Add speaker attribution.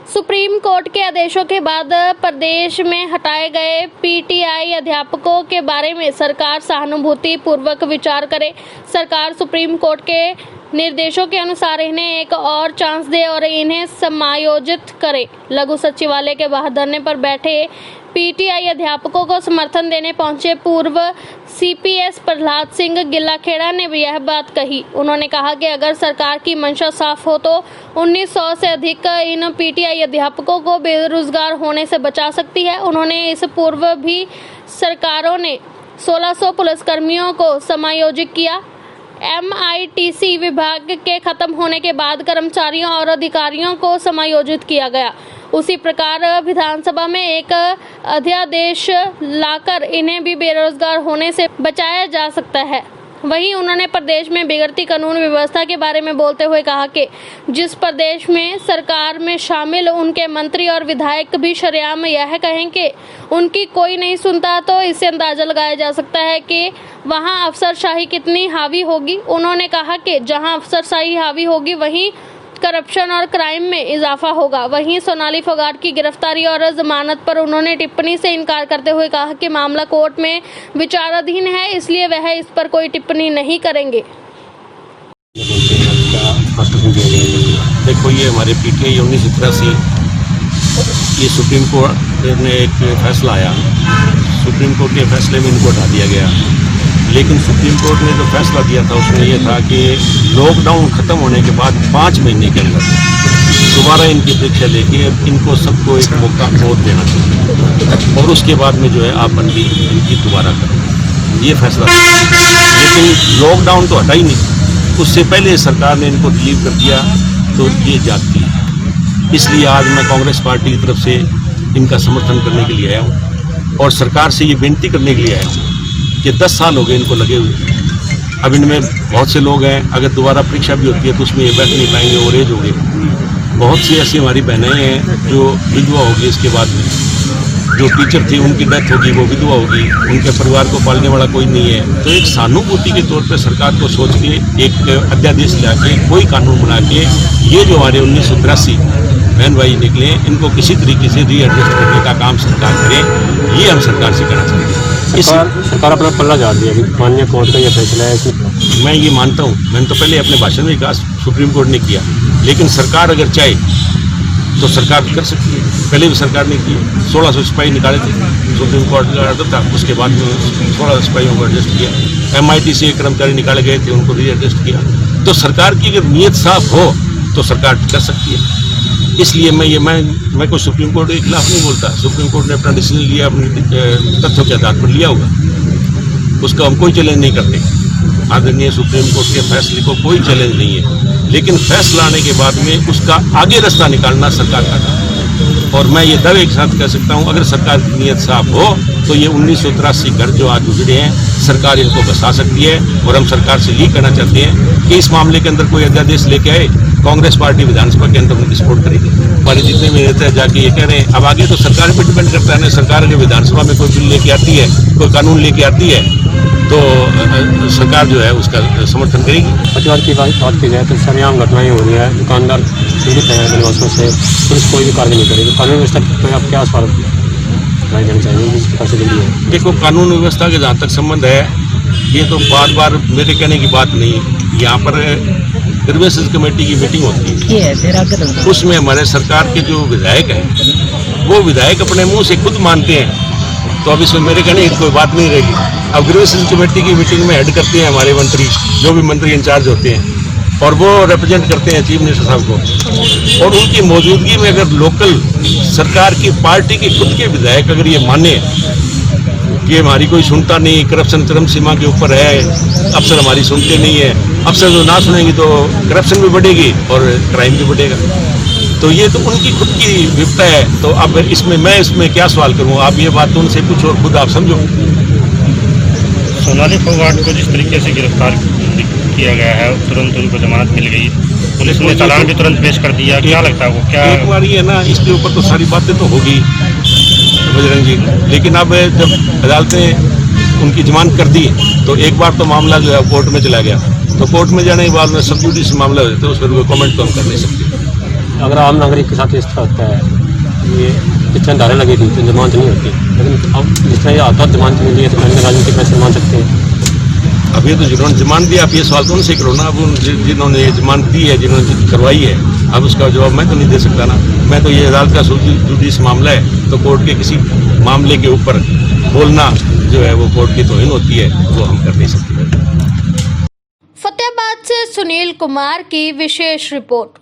Speaker 1: Supreme court के आदेशों के बाद प्रदेश में हटाए गए पीटीआई अध्यापकों के बारे में सरकार सहानुभूति पूर्वक विचार करे। सरकार सुप्रीम कोर्ट के निर्देशों के अनुसार इन्हें एक और चांस दे और इन्हें समायोजित करे। लघु सचिवालय के बाहर धरने पर बैठे पीटीआई अध्यापकों को समर्थन देने पहुंचे पूर्व सीपीएस प्रहलाद सिंह गिल्लाखेड़ा ने भी यह बात कही। उन्होंने कहा कि अगर सरकार की मंशा साफ हो तो 1900 से अधिक इन पीटीआई अध्यापकों को बेरोजगार होने से बचा सकती है। उन्होंने इस पूर्व भी सरकारों ने 1600 पुलिसकर्मियों को समायोजित किया। MITC विभाग के खत्म होने के बाद कर्मचारियों और अधिकारियों को समायोजित किया गया। उसी प्रकार विधानसभा में एक अध्यादेश लाकर इन्हें भी बेरोजगार होने से बचाया जा सकता है। वहीं उन्होंने प्रदेश में बिगड़ती कानून व्यवस्था के बारे में बोलते हुए कहा कि जिस प्रदेश में सरकार में शामिल उनके मंत्री और विधायक भी शरेआम यह कहें कि उनकी कोई नहीं सुनता, तो इससे अंदाजा लगाया जा सकता है कि वहां अफसरशाही कितनी हावी होगी। उन्होंने कहा कि जहां अफसरशाही हावी होगी वहीं करप्शन और क्राइम में इजाफा होगा। वहीं सोनाली फोगाट की गिरफ्तारी और जमानत पर उन्होंने टिप्पणी से इनकार करते हुए कहा कि मामला कोर्ट में विचाराधीन है, इसलिए वह इस पर कोई टिप्पणी नहीं करेंगे।
Speaker 2: देखो, ये हमारे पीटीआई 1983 ये सुप्रीम कोर्ट ने एक फैसला आया। सुप्रीम कोर्ट के फैसले में इनको हटा दिया गया, लेकिन सुप्रीम कोर्ट ने जो फैसला दिया था उसमें यह था कि लॉकडाउन खत्म होने के बाद 5 महीने के अंदर दोबारा इनकी परीक्षा लेके इनको सबको एक मौका और देना चाहिए और उसके बाद में जो है आप बंदी इनकी दोबारा करें, ये फैसला था। लेकिन लॉकडाउन तो हटा ही नहीं, उससे पहले सरकार ने इनको रिलीव कर दिया, तो ये जाती है। इसलिए आज मैं कांग्रेस पार्टी की तरफ से इनका समर्थन करने के लिए आया हूँ और सरकार से ये बेनती करने के लिए आया हूँ कि 10 साल हो गए इनको लगे हुए। अब इनमें बहुत से लोग हैं, अगर दोबारा परीक्षा भी होती है तो उसमें ये बैठ नहीं पाएंगे, और एज हो गए। बहुत सी ऐसी हमारी बहनें हैं जो विधवा होगी, इसके बाद में जो टीचर थी उनकी डेथ होगी, वो विधवा होगी, उनके परिवार को पालने वाला कोई नहीं है। तो एक सहानुभूति के तौर पर सरकार को सोच के एक अध्यादेश ला के कोई कानून बना के ये जो हमारे 1983 बहन भाई निकले, इनको किसी तरीके से रीएडजस्ट करने का काम सरकार करे, ये हम सरकार से करना चाहते हैं।
Speaker 3: सरकार अपना पल्ला झाड़ दिया कि माननीय कोर्ट का यह फैसला है कि
Speaker 2: मैं ये मानता हूँ, मैंने तो पहले अपने भाषण में कहा सुप्रीम कोर्ट ने किया, लेकिन सरकार अगर चाहे तो सरकार कर सकती है। पहले भी सरकार ने की, 1600 सिपाही निकाले थे, सुप्रीम कोर्ट का ऑर्डर था, उसके बाद में 16 सिपाहियों को एडजस्ट किया। MITC के कर्मचारी निकाले गए थे, उनको रीएडजस्ट किया। तो सरकार की अगर नीयत साफ हो तो सरकार कर सकती है। इसलिए मैं कोई सुप्रीम कोर्ट के खिलाफ नहीं बोलता। सुप्रीम कोर्ट ने अपना डिसीजन लिया, अपने तथ्यों के आधार पर लिया होगा, उसका हम कोई चैलेंज नहीं करते। आदरणीय सुप्रीम कोर्ट के फैसले को कोई चैलेंज नहीं है, लेकिन फैसला आने के बाद में उसका आगे रास्ता निकालना सरकार का काम है। और मैं ये दावे के साथ कह सकता हूँ, अगर सरकार की नीयत साफ हो तो ये 1983 घर जो आज उजड़े हैं, सरकार इनको बसा सकती है। और हम सरकार से यही कहना चाहते हैं कि इस मामले के अंदर कोई अध्यादेश लेके आए, कांग्रेस पार्टी विधानसभा के अंदर उनकी सपोर्ट करेगी। हमारे जितने भी नेता जाके ये कह रहे हैं, अब आगे तो सरकार पर डिपेंड करता है ना। सरकार अगर विधानसभा में कोई बिल लेके आती है, कोई कानून लेके आती है, तो सरकार जो है उसका समर्थन करेगी।
Speaker 3: प्रतिवाद की बात की जाए तो सरेआम घटनाएं हो रही है, दुकानदार पीड़ित है बदमाशों से, पुलिस कोई भी कार्य नहीं करेगी। कानून व्यवस्था पर आप क्या सवाल देना चाहिए?
Speaker 2: देखो, कानून व्यवस्था के जहाँ तक संबंध है, ये तो बार बार मेरे कहने की बात नहीं। यहाँ पर ग्रीवेंसेस कमेटी की मीटिंग होती है, उसमें हमारे सरकार के जो विधायक हैं वो विधायक अपने मुंह से खुद मानते हैं, तो अब इसमें मेरे कहने की कोई बात नहीं रहेगी। अब ग्रीवेंसेस कमेटी की मीटिंग में हेड करते हैं हमारे मंत्री, जो भी मंत्री इंचार्ज होते हैं, और वो रिप्रेजेंट करते हैं चीफ मिनिस्टर साहब को। और उनकी मौजूदगी में अगर लोकल सरकार की पार्टी के खुद के विधायक अगर ये माने कि हमारी कोई सुनता नहीं, करप्शन चरम सीमा के ऊपर है, अफसर हमारी सुनते नहीं है, अफसर जो ना सुनेंगे तो करप्शन भी बढ़ेगी और क्राइम भी बढ़ेगा, तो ये तो उनकी खुद की विपता है। तो अब मैं इसमें क्या सवाल करूँ? आप ये बात उनसे पूछो और खुद आप समझो।
Speaker 4: सोनाली फोगाट को जिस तरीके से गिरफ्तार किया गया है, तुरंत उनको जमानत मिल गई, पुलिस ने चालान भी तुरंत पेश कर दिया, क्या लगता है वो क्या
Speaker 2: एक बार ये ना, इसके ऊपर तो सारी बातें तो होगी बजरंग जी, लेकिन अब जब अदालतें उनकी जमानत कर दी तो एक बार तो मामला जो है कोर्ट में चला गया, तो कोर्ट में जाने के बाद में सब जुडिस मामला हो जाता है, उस पर कोई कमेंट तो हम कर नहीं सकते।
Speaker 3: अगर आम नागरिक के साथ इस तरह होता है, ये जिस तरह धारा लगी थी तो जमानत नहीं होती, लेकिन अब जिस तरह ये आता है जमानत मिली है तो कहीं राजनीतिक पैसे मान सकते हैं।
Speaker 2: अब ये तो जिन्होंने जमानत दी, आप ये सवाल कौन से करो ना। अब जिन्होंने जमानत दी है, जिन्होंने करवाई है, अब उसका जवाब मैं तो नहीं दे सकता ना। मैं तो ये अदालत का जुडिस मामला है, तो कोर्ट के किसी मामले के ऊपर बोलना जो है वो कोर्ट की तौहीन होती है, वो हम कर नहीं सकते।
Speaker 1: फतेहाबाद से सुनील कुमार की विशेष रिपोर्ट।